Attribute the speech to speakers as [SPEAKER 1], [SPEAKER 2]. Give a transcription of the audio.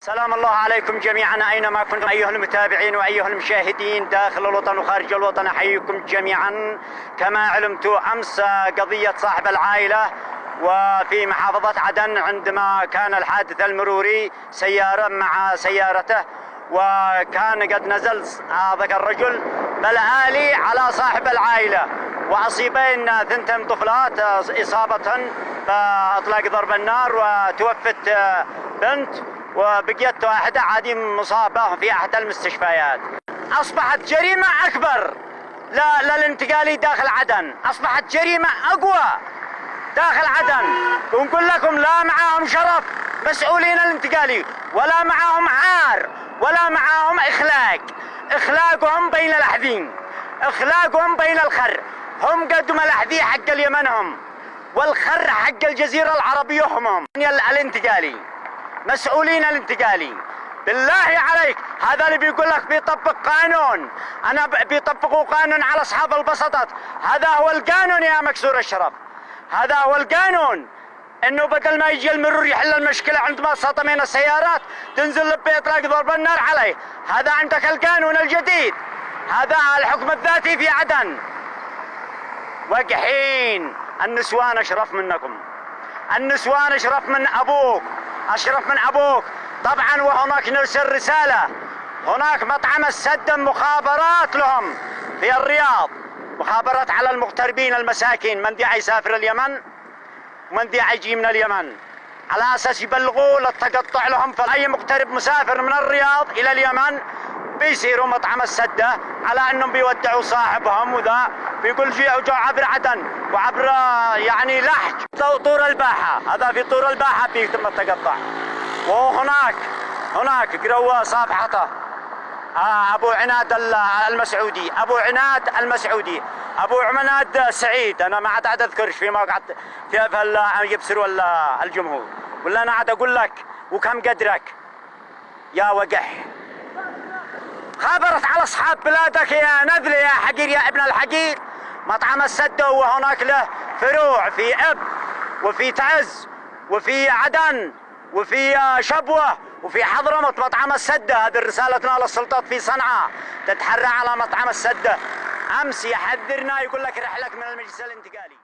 [SPEAKER 1] سلام الله عليكم جميعا أينما كنتم أيها المتابعين وأيها المشاهدين داخل الوطن وخارج الوطن، أحييكم جميعا. كما علمت أمس قضية صاحب العائلة وفي محافظة عدن عندما كان الحادث المروري سيارة مع سيارته، وكان قد نزل ذاك الرجل بالآلي على صاحب العائلة وأصيبين ثنتين طفلات إصابة بإطلاق ضرب النار، وتوفت بنت وبقيت واحدة عادي مصابة في أحد المستشفيات. أصبحت جريمة أكبر للانتقالي داخل عدن، أصبحت جريمة أقوى داخل عدن. ونقول لكم لا معاهم شرف مسؤولين الانتقالي، ولا معاهم عار، ولا معاهم إخلاق. إخلاقهم بين الأحذين، إخلاقهم بين الخر. هم قدم الأحذية حق اليمن هم، والخر حق الجزيرة العربية هم الانتقالي، مسؤولين الانتقالي. بالله عليك، هذا اللي بيقول لك بيطبق قانون، أنا بيطبقوا قانون على أصحاب البسطات. هذا هو القانون يا مكسور الشرف، هذا هو القانون. إنه بدل ما يجي المرور يحل المشكلة عندما صطمين السيارات تنزل بإطلاق ضرب النار عليه. هذا عندك القانون الجديد، هذا الحكم الذاتي في عدن. وقحين النسوان أشرف منكم، النسوان أشرف من أبوك، أشرف من أبوك طبعا. وهناك نرسل رسالة، هناك مطعم السد مخابرات لهم في الرياض، مخابرات على المغتربين المساكين، من دي يسافر اليمن ومن دي يجي من اليمن، على أساس يبلغوا للتقطع لهم. فأي مغترب مسافر من الرياض إلى اليمن بيصيروا مطعم السدة على أنهم بيودعوا صاحبهم، وذا بيقول جو عبر عدن وعبر يعني لحج طور الباحة. هذا في طور الباحة بيتم التقطع. وهناك قروا صافحته أبو عناد المسعودي، أبو عناد المسعودي، أبو عناد سعيد. أنا ما عاد أذكرش في موقع كيف يبصروا الجمهور، ولا أنا عاد أقول لك وكم قدرك يا وقح. خابرت على أصحاب بلادك يا نذل يا حقير يا ابن الحقير. مطعم السدة وهناك له فروع في أب وفي تعز وفي عدن وفي شبوة وفي حضرموت. مطعم السدة، هذه رسالتنا للسلطات في صنعاء، تتحرى على مطعم السدة. أمس يحذرنا يقول لك رحلك من المجلس الانتقالي.